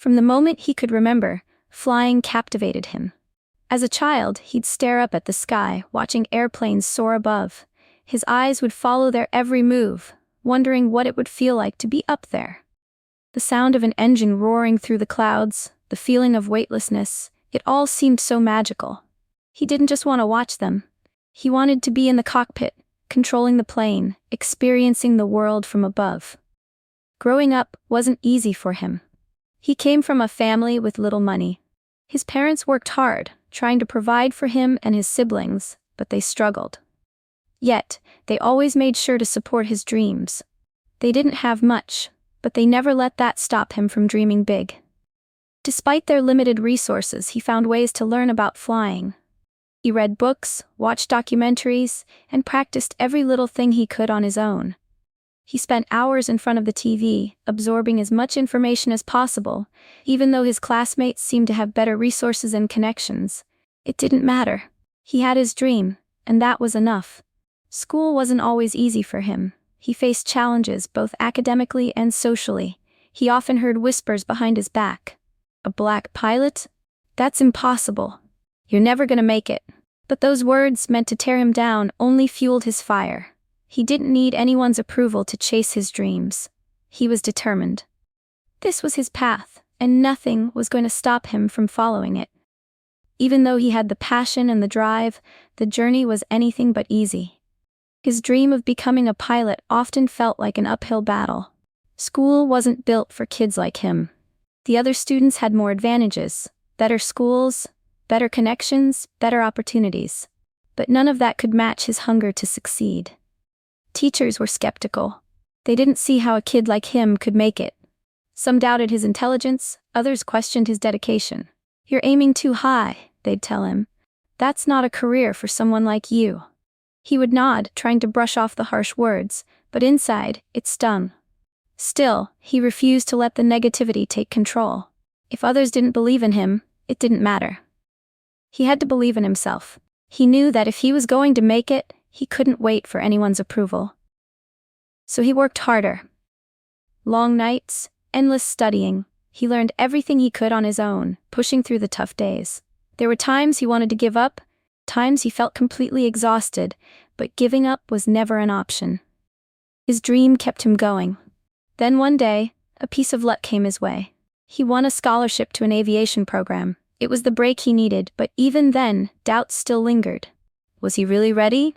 From the moment he could remember, flying captivated him. As a child, he'd stare up at the sky, watching airplanes soar above. His eyes would follow their every move, wondering what it would feel like to be up there. The sound of an engine roaring through the clouds, the feeling of weightlessness, it all seemed so magical. He didn't just want to watch them. He wanted to be in the cockpit, controlling the plane, experiencing the world from above. Growing up wasn't easy for him. He came from a family with little money. His parents worked hard, trying to provide for him and his siblings, but they struggled. Yet, they always made sure to support his dreams. They didn't have much, but they never let that stop him from dreaming big. Despite their limited resources, he found ways to learn about flying. He read books, watched documentaries, and practiced every little thing he could on his own. He spent hours in front of the TV, absorbing as much information as possible. Even though his classmates seemed to have better resources and connections, it didn't matter. He had his dream, and that was enough. School wasn't always easy for him. He faced challenges both academically and socially. He often heard whispers behind his back. "A black pilot? That's impossible. You're never gonna make it." But those words, meant to tear him down, only fueled his fire. He didn't need anyone's approval to chase his dreams. He was determined. This was his path, and nothing was going to stop him from following it. Even though he had the passion and the drive, the journey was anything but easy. His dream of becoming a pilot often felt like an uphill battle. School wasn't built for kids like him. The other students had more advantages: better schools, better connections, better opportunities. But none of that could match his hunger to succeed. Teachers were skeptical. They didn't see how a kid like him could make it. Some doubted his intelligence, others questioned his dedication. "You're aiming too high," they'd tell him. "That's not a career for someone like you." He would nod, trying to brush off the harsh words, but inside, it stung. Still, he refused to let the negativity take control. If others didn't believe in him, it didn't matter. He had to believe in himself. He knew that if he was going to make it, he couldn't wait for anyone's approval. So he worked harder. Long nights, endless studying. He learned everything he could on his own, pushing through the tough days. There were times he wanted to give up, times he felt completely exhausted, but giving up was never an option. His dream kept him going. Then one day, a piece of luck came his way. He won a scholarship to an aviation program. It was the break he needed, but even then, doubts still lingered. Was he really ready?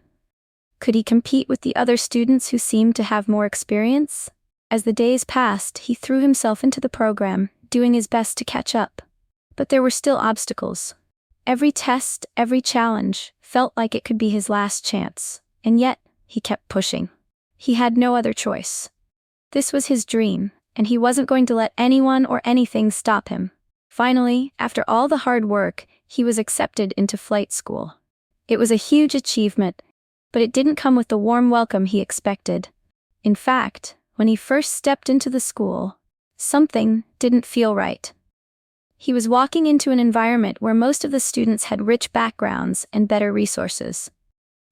Could he compete with the other students who seemed to have more experience? As the days passed, he threw himself into the program, doing his best to catch up. But there were still obstacles. Every test, every challenge, felt like it could be his last chance, and yet, he kept pushing. He had no other choice. This was his dream, and he wasn't going to let anyone or anything stop him. Finally, after all the hard work, he was accepted into flight school. It was a huge achievement, but it didn't come with the warm welcome he expected. In fact, when he first stepped into the school, something didn't feel right. He was walking into an environment where most of the students had rich backgrounds and better resources.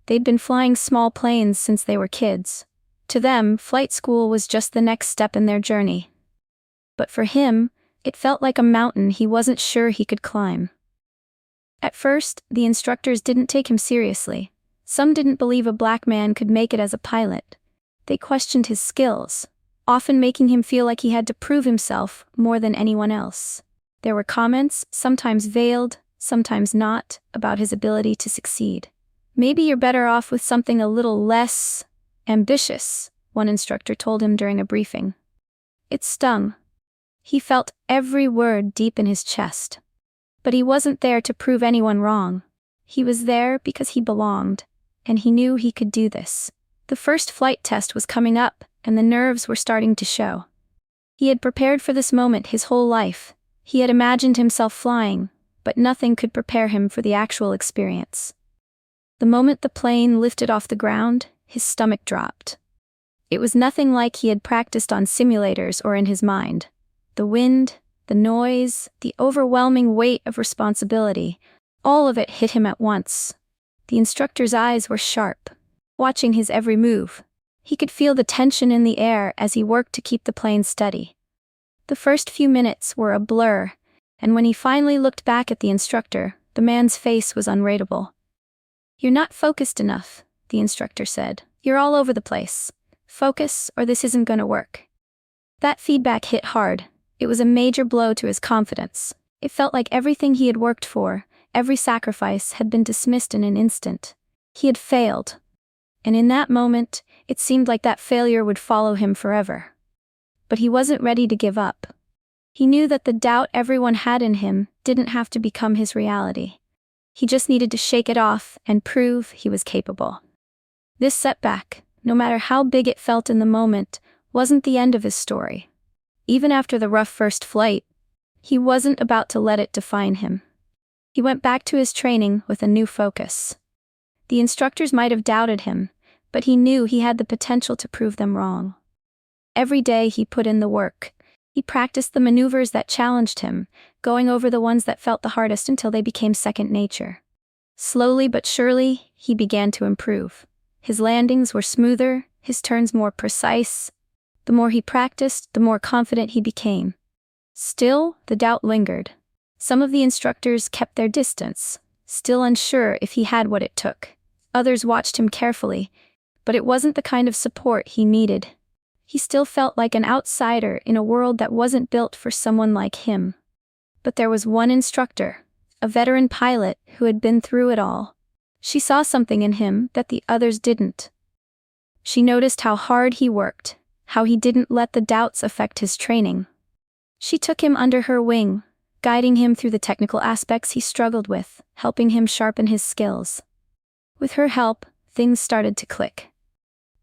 They'd been flying small planes since they were kids. To them, flight school was just the next step in their journey. But for him, it felt like a mountain he wasn't sure he could climb. At first, the instructors didn't take him seriously. Some didn't believe a black man could make it as a pilot. They questioned his skills, often making him feel like he had to prove himself more than anyone else. There were comments, sometimes veiled, sometimes not, about his ability to succeed. "Maybe you're better off with something a little less ambitious," one instructor told him during a briefing. It stung. He felt every word deep in his chest. But he wasn't there to prove anyone wrong. He was there because he belonged, and he knew he could do this. The first flight test was coming up, and the nerves were starting to show. He had prepared for this moment his whole life. He had imagined himself flying, but nothing could prepare him for the actual experience. The moment the plane lifted off the ground, his stomach dropped. It was nothing like he had practiced on simulators or in his mind. The wind, the noise, the overwhelming weight of responsibility, all of it hit him at once. The instructor's eyes were sharp, watching his every move. He could feel the tension in the air as he worked to keep the plane steady. The first few minutes were a blur, and when he finally looked back at the instructor, the man's face was unreadable. "You're not focused enough," the instructor said. "You're all over the place. Focus, or this isn't gonna work." That feedback hit hard. It was a major blow to his confidence. It felt like everything he had worked for, every sacrifice, had been dismissed in an instant. He had failed. And in that moment, it seemed like that failure would follow him forever. But he wasn't ready to give up. He knew that the doubt everyone had in him didn't have to become his reality. He just needed to shake it off and prove he was capable. This setback, no matter how big it felt in the moment, wasn't the end of his story. Even after the rough first flight, he wasn't about to let it define him. He went back to his training with a new focus. The instructors might have doubted him, but he knew he had the potential to prove them wrong. Every day he put in the work. He practiced the maneuvers that challenged him, going over the ones that felt the hardest until they became second nature. Slowly but surely, he began to improve. His landings were smoother, his turns more precise. The more he practiced, the more confident he became. Still, the doubt lingered. Some of the instructors kept their distance, still unsure if he had what it took. Others watched him carefully, but it wasn't the kind of support he needed. He still felt like an outsider in a world that wasn't built for someone like him. But there was one instructor, a veteran pilot who had been through it all. She saw something in him that the others didn't. She noticed how hard he worked, how he didn't let the doubts affect his training. She took him under her wing, guiding him through the technical aspects he struggled with, helping him sharpen his skills. With her help, things started to click.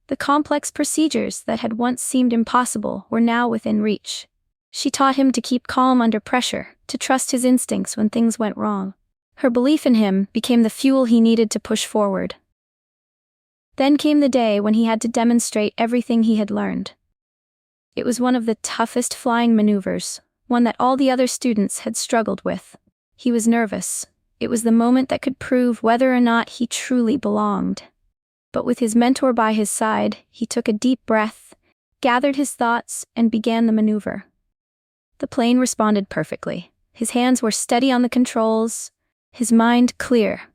The complex procedures that had once seemed impossible were now within reach. She taught him to keep calm under pressure, to trust his instincts when things went wrong. Her belief in him became the fuel he needed to push forward. Then came the day when he had to demonstrate everything he had learned. It was one of the toughest flying maneuvers, one that all the other students had struggled with. He was nervous. It was the moment that could prove whether or not he truly belonged. But with his mentor by his side, he took a deep breath, gathered his thoughts, and began the maneuver. The plane responded perfectly. His hands were steady on the controls, his mind clear.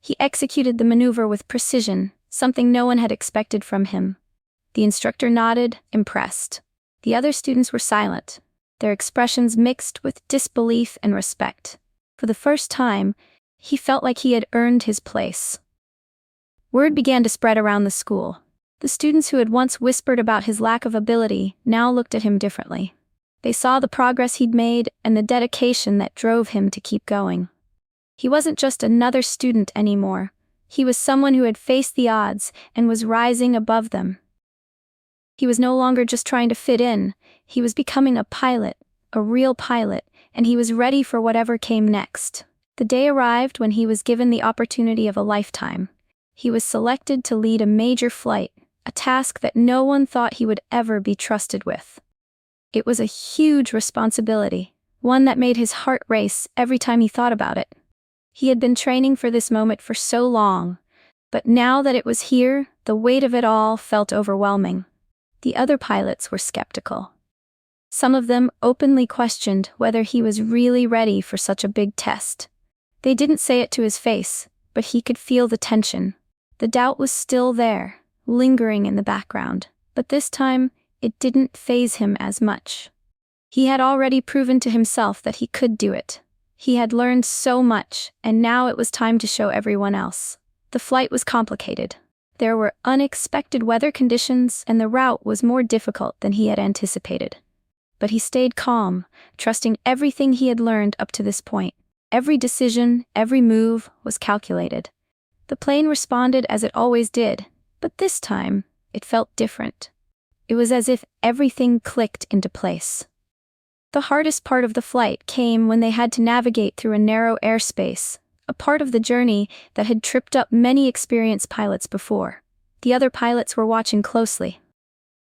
He executed the maneuver with precision, something no one had expected from him. The instructor nodded, impressed. The other students were silent, their expressions mixed with disbelief and respect. For the first time, he felt like he had earned his place. Word began to spread around the school. The students who had once whispered about his lack of ability now looked at him differently. They saw the progress he'd made and the dedication that drove him to keep going. He wasn't just another student anymore. He was someone who had faced the odds and was rising above them. He was no longer just trying to fit in. He was becoming a pilot, a real pilot, and he was ready for whatever came next. The day arrived when he was given the opportunity of a lifetime. He was selected to lead a major flight, a task that no one thought he would ever be trusted with. It was a huge responsibility, one that made his heart race every time he thought about it. He had been training for this moment for so long, but now that it was here, the weight of it all felt overwhelming. The other pilots were skeptical. Some of them openly questioned whether he was really ready for such a big test. They didn't say it to his face, but he could feel the tension. The doubt was still there, lingering in the background, but this time, it didn't faze him as much. He had already proven to himself that he could do it. He had learned so much, and now it was time to show everyone else. The flight was complicated. There were unexpected weather conditions, and the route was more difficult than he had anticipated. But he stayed calm, trusting everything he had learned up to this point. Every decision, every move was calculated. The plane responded as it always did, but this time, it felt different. It was as if everything clicked into place. The hardest part of the flight came when they had to navigate through a narrow airspace, a part of the journey that had tripped up many experienced pilots before. The other pilots were watching closely.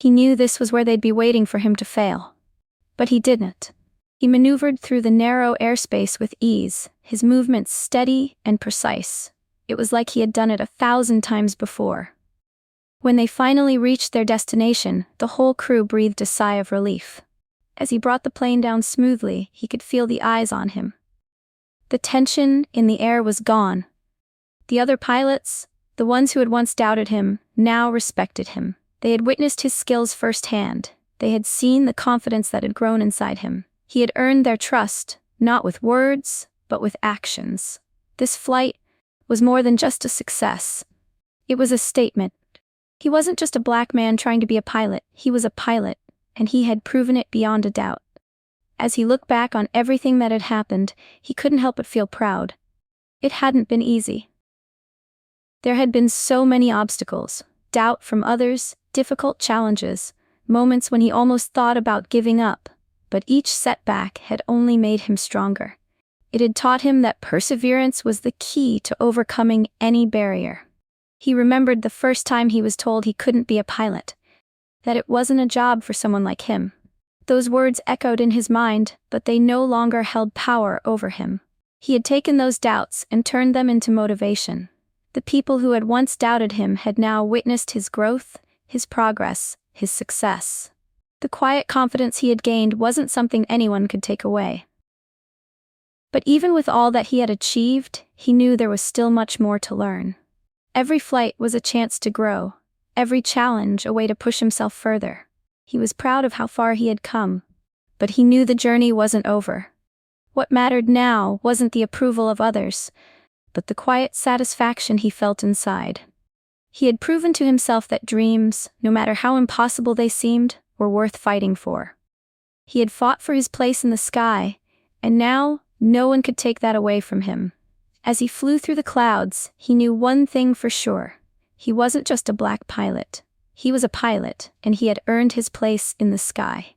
He knew this was where they'd be waiting for him to fail. But he didn't. He maneuvered through the narrow airspace with ease, his movements steady and precise. It was like he had done it 1,000 times before. When they finally reached their destination, the whole crew breathed a sigh of relief. As he brought the plane down smoothly, he could feel the eyes on him. The tension in the air was gone. The other pilots, the ones who had once doubted him, now respected him. They had witnessed his skills firsthand. They had seen the confidence that had grown inside him. He had earned their trust, not with words, but with actions. This flight was more than just a success. It was a statement. He wasn't just a black man trying to be a pilot, he was a pilot, and he had proven it beyond a doubt. As he looked back on everything that had happened, he couldn't help but feel proud. It hadn't been easy. There had been so many obstacles, doubt from others, difficult challenges, moments when he almost thought about giving up, but each setback had only made him stronger. It had taught him that perseverance was the key to overcoming any barrier. He remembered the first time he was told he couldn't be a pilot, that it wasn't a job for someone like him. Those words echoed in his mind, but they no longer held power over him. He had taken those doubts and turned them into motivation. The people who had once doubted him had now witnessed his growth, his progress, his success. The quiet confidence he had gained wasn't something anyone could take away. But even with all that he had achieved, he knew there was still much more to learn. Every flight was a chance to grow, every challenge a way to push himself further. He was proud of how far he had come, but he knew the journey wasn't over. What mattered now wasn't the approval of others, but the quiet satisfaction he felt inside. He had proven to himself that dreams, no matter how impossible they seemed, were worth fighting for. He had fought for his place in the sky, and now no one could take that away from him. As he flew through the clouds, he knew one thing for sure. He wasn't just a black pilot. He was a pilot, and he had earned his place in the sky.